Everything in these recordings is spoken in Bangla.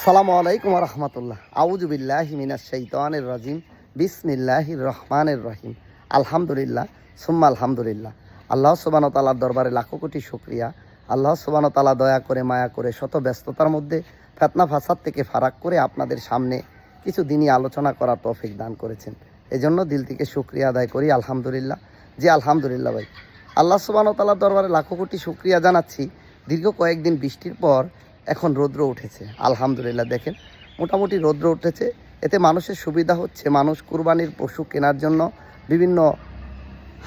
আসসালামু আলাইকুম রহমতুল্লাহ। আউযু বিল্লাহি মিনাশ শাইতানির রাজিম। বিসমিল্লাহির রহমানির রহিম। আলহামদুলিল্লাহ সুম্মা আলহামদুলিল্লাহ। আল্লাহ সুবহানাহু ওয়া তাআলার দরবারে লাখো কোটি শুকরিয়া। আল্লাহ সুবহানাহু ওয়া তাআলা দয়া করে মায়া করে শত ব্যস্ততার মধ্যে ফিতনা ফাসাদ থেকে ফারাক করে আপনাদের সামনে কিছু দিনই আলোচনা করার তৌফিক দান করেছেন। এজন্য দিল থেকে শুকরিয়া আদায় করি আলহামদুলিল্লাহ। জি আলহামদুলিল্লাহ ভাই, আল্লাহ সুবহানাহু ওয়া তাআলার দরবারে লাখো কোটি শুকরিয়া জানাচ্ছি। দীর্ঘ কয়েকদিন বৃষ্টির পর এখন রৌদ্র উঠেছে আলহামদুলিল্লাহ। দেখেন মোটামুটি রৌদ্র উঠেছে, এতে মানুষের সুবিধা হচ্ছে। মানুষ কুরবানির পশু কেনার জন্য বিভিন্ন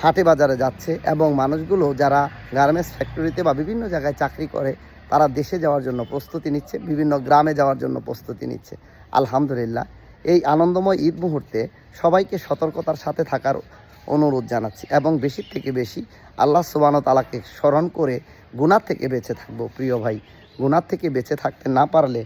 হাটে বাজারে যাচ্ছে এবং মানুষগুলো যারা গার্মেন্টস ফ্যাক্টরিতে বা বিভিন্ন জায়গায় চাকরি করে তারা দেশে যাওয়ার জন্য প্রস্তুতি নিচ্ছে, বিভিন্ন গ্রামে যাওয়ার জন্য প্রস্তুতি নিচ্ছে আলহামদুলিল্লাহ। এই আনন্দময় ঈদ মুহূর্তে সবাইকে সতর্কতার সাথে থাকার অনুরোধ জানাচ্ছি এবং বেশির থেকে বেশি আল্লাহ সুবহানাহু ওয়া তাআলাকে স্মরণ করে গুনাহ থেকে বেঁচে থাকবো। প্রিয় ভাই, গুনাহ থেকে বেঁচে থাকতে না পারলে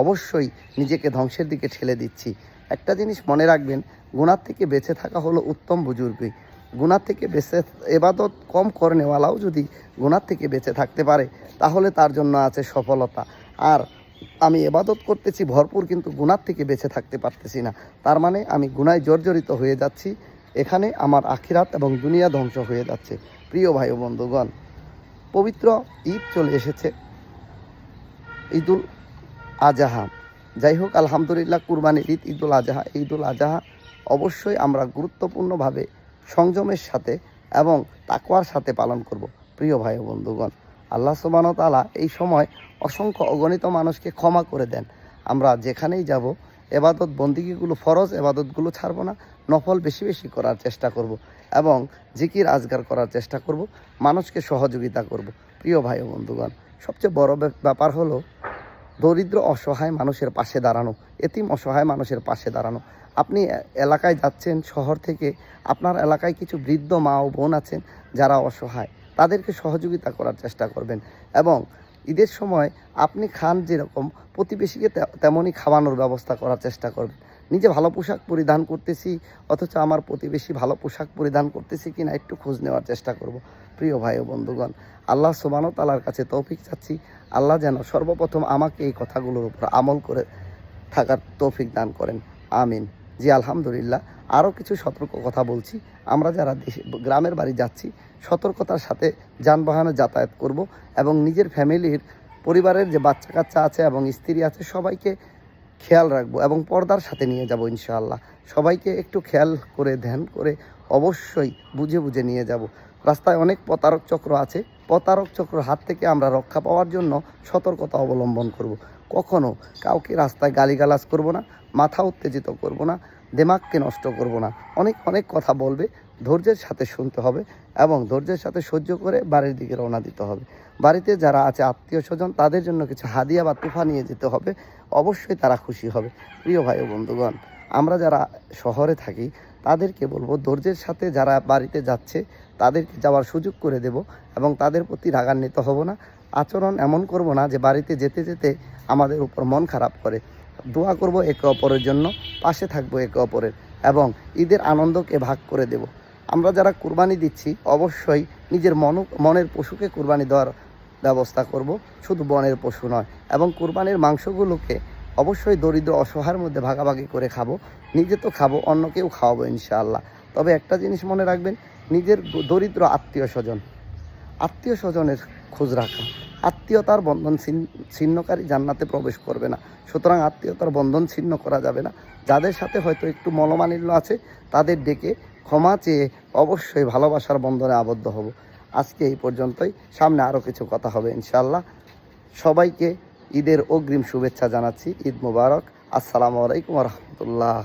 অবশ্যই নিজেকে ধ্বংসের দিকে ঠেলে দিচ্ছি। একটা জিনিস মনে রাখবেন, গুনাহ থেকে বেঁচে থাকা হলো উত্তম বুজুর্গই। গুনাহ থেকে বেঁচে ইবাদত কম করে নেওয়ালাও যদি গুনাহ থেকে বেঁচে থাকতে পারে তাহলে তার জন্য আছে সফলতা। আর আমি ইবাদত করতেছি ভরপুর কিন্তু গুনাহ থেকে বেঁচে থাকতে পারতেছি না, তার মানে আমি গুনায় জর্জরিত হয়ে যাচ্ছি। এখানে আমার আখিরাত এবং দুনিয়া ধ্বংস হয়ে যাচ্ছে। প্রিয় ভাই ও বন্ধুগণ, পবিত্র ঈদ চলে এসেছে, ঈদুল আজহা। যাই হোক আলহামদুলিল্লাহ, কুরবানির ঈদ, ঈদুল আজহা। ঈদুল আজহা অবশ্যই আমরা গুরুত্বপূর্ণভাবে সংযমের সাথে এবং তাকওয়ার সাথে পালন করব। প্রিয় ভাই ও বন্ধুগণ, আল্লাহ সুবহানাহু ওয়া তাআলা এই সময় অসংখ্য অগণিত মানুষকে ক্ষমা করে দেন। আমরা যেখানেই যাব এবাদত বন্দিগিগুলো, ফরজ এবাদতগুলো ছাড়ব না, নফল বেশি বেশি করার চেষ্টা করব এবং জিকির আজগার করার চেষ্টা করব, মানুষকে সহযোগিতা করব। প্রিয় ভাই ও বন্ধুগণ, সবচেয়ে বড় ব্যাপার হলো দরিদ্র অসহায় মানুষের পাশে দাঁড়ানো, এতিম অসহায় মানুষের পাশে দাঁড়ানো। আপনি এলাকায় যাচ্ছেন শহর থেকে, আপনার এলাকায় কিছু বৃদ্ধ মা ও বোন আছেন যারা অসহায়, তাদেরকে সহযোগিতা করার চেষ্টা করবেন এবং ঈদের সময় আপনি খান যেরকম, প্রতিবেশীকে তেমনই খাওয়ানোর ব্যবস্থা করার চেষ্টা করবেন। নিজে ভালো পোশাক পরিধান করতেছি অথচ আমার প্রতিবেশী ভালো পোশাক পরিধান করতেছি কিনা একটু খোঁজ নেওয়ার চেষ্টা করব। প্রিয় ভাই ও বন্ধুগণ, আল্লাহ সুবহানাহু ওয়া তাআলার কাছে তৌফিক চাচ্ছি, আল্লাহ যেন সর্বপ্রথম আমাকে এই কথাগুলোর উপর আমল করে থাকার তৌফিক দান করেন, আমিন। জি আলহামদুলিল্লাহ। আরও কিছু সতর্ক কথা বলছি। আমরা যারা দেশে গ্রামের বাড়ি যাচ্ছি সতর্কতার সাথে যানবাহনে যাতায়াত করব এবং নিজের ফ্যামিলির পরিবারের যে বাচ্চা কাচ্চা আছে এবং স্ত্রী আছে সবাইকে খেয়াল রাখবো এবং পর্দার সাথে নিয়ে যাব ইনশাআল্লাহ। সবাইকে একটু খেয়াল করে ধ্যান করে অবশ্যই বুঝে বুঝে নিয়ে যাব। রাস্তায় অনেক প্রতারক চক্র আছে, প্রতারক চক্রের হাত থেকে আমরা রক্ষা পাওয়ার জন্য সতর্কতা অবলম্বন করব। কখনও কাউকে রাস্তায় গালিগালাজ করব না, মাথা উত্তেজিত করব না, দিমাগকে নষ্ট করব না। অনেক অনেক কথা বলবে, ধৈর্যের সাথে শুনতে হবে এবং ধৈর্যের সাথে সহ্য করে বাড়ির দিকে রওনা দিতে হবে। বাড়িতে যারা আছে আত্মীয় স্বজন তাদের জন্য কিছু হাদিয়া বা তুফা নিয়ে যেতে হবে, অবশ্যই তারা খুশি হবে। প্রিয় ভাই ও বন্ধুগণ, আমরা যারা শহরে থাকি তাদেরকে বলবো ধৈর্যের সাথে যারা বাড়িতে যাচ্ছে তাদেরকে যাওয়ার সুযোগ করে দেব এবং তাদের প্রতি রাগান্বিত হব না। আচরণ এমন করব না যে বাড়িতে যেতে যেতে আমাদের উপর মন খারাপ করে। দোয়া করব একে অপরের জন্য, পাশে থাকবো একে অপরের এবং ঈদের আনন্দকে ভাগ করে দেব। আমরা যারা কুরবানি দিচ্ছি অবশ্যই নিজের মনের পশুকে কুরবানি দেওয়ার ব্যবস্থা করব, শুধু বনের পশু নয়। এবং কুরবানির মাংসগুলোকে অবশ্যই দরিদ্র অসহায়ের মধ্যে ভাগাভাগি করে খাবো, নিজে তো খাবো, অন্যকেও খাওয়াবো ইনশাআল্লাহ। তবে একটা জিনিস মনে রাখবেন, নিজের দরিদ্র আত্মীয় স্বজনের খোঁজ রাখা। আত্মীয়তার বন্ধন ছিন্নকারী জান্নাতে প্রবেশ করবে না, সুতরাং আত্মীয়তার বন্ধন ছিন্ন করা যাবে না। যাদের সাথে হয়তো একটু মনোমালিন্য আছে তাদের ডেকে ক্ষমা চেয়ে অবশ্যই ভালোবাসার বন্ধনে আবদ্ধ হব। আজকে এই পর্যন্তই, সামনে আরও কিছু কথা হবে ইনশাআল্লাহ। সবাইকে ঈদের অগ্রিম শুভেচ্ছা জানাচ্ছি। ঈদ মুবারক। আসসালামু আলাইকুম ওয়া রাহমাতুল্লাহ।